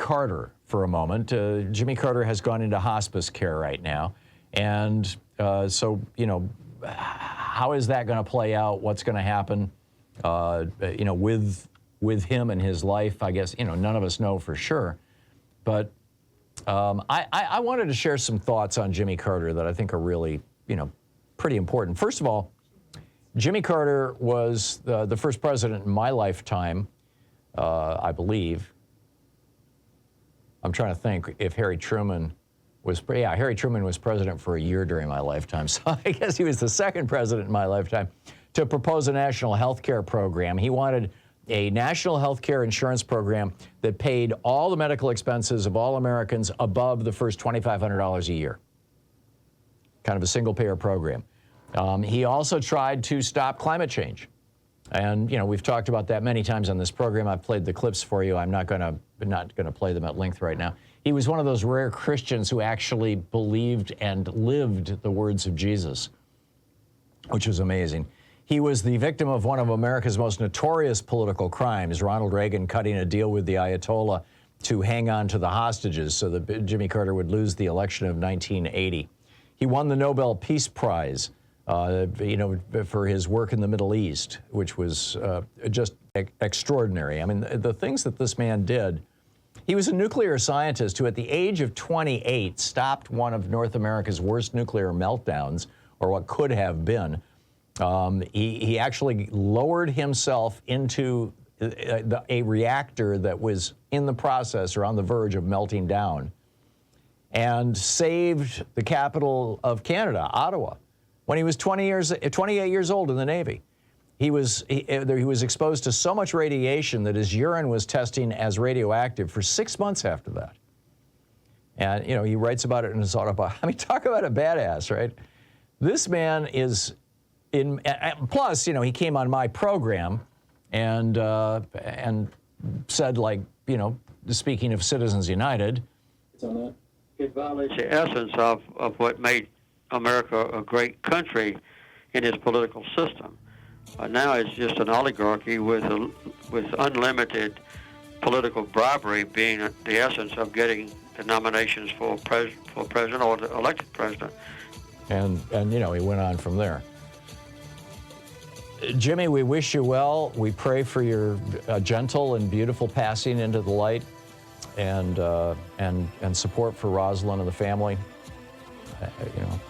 Carter for a moment. Jimmy Carter has gone into hospice care right now. And so, you know, how is that going to play out? What's going to happen, you know, with him and his life? I guess, you know, none of us know for sure. But I wanted to share some thoughts on Jimmy Carter that I think are really, you know, pretty important. First of all, Jimmy Carter was the first president in my lifetime, I believe. I'm trying to think if Harry Truman was, yeah, Harry Truman was president for a year during my lifetime. So I guess he was the second president in my lifetime to propose a national health care program. He wanted a national health care insurance program that paid all the medical expenses of all Americans above the first $2,500 a year. Kind of a single-payer program. He also tried to stop climate change. And, you know, we've talked about that many times on this program. I've played the clips for you. I'm not going to play them at length right now. He was one of those rare Christians who actually believed and lived the words of Jesus, which was amazing. He was the victim of one of America's most notorious political crimes, Ronald Reagan cutting a deal with the Ayatollah to hang on to the hostages so that Jimmy Carter would lose the election of 1980. He won the Nobel Peace Prize, you know, for his work in the Middle East, which was just extraordinary. I mean, the things that this man did. He was a nuclear scientist who, at the age of 28, stopped one of North America's worst nuclear meltdowns, or what could have been. He actually lowered himself into a reactor that was in the process or on the verge of melting down, and saved the capital of Canada, Ottawa, when he was 28 years old in the Navy. He was exposed to so much radiation that his urine was testing as radioactive for 6 months after that. And, you know, he writes about it in his autobiography. I mean, talk about a badass, right? This man is in, plus, you know, he came on my program and said, like, you know, speaking of Citizens United, it violates the essence of what made America a great country in its political system. Now it's just an oligarchy with unlimited political bribery being the essence of getting the nominations for president or the elected president. And you know, he went on from there. Jimmy, we wish you well. We pray for your gentle and beautiful passing into the light, and support for Rosalind and the family. You know,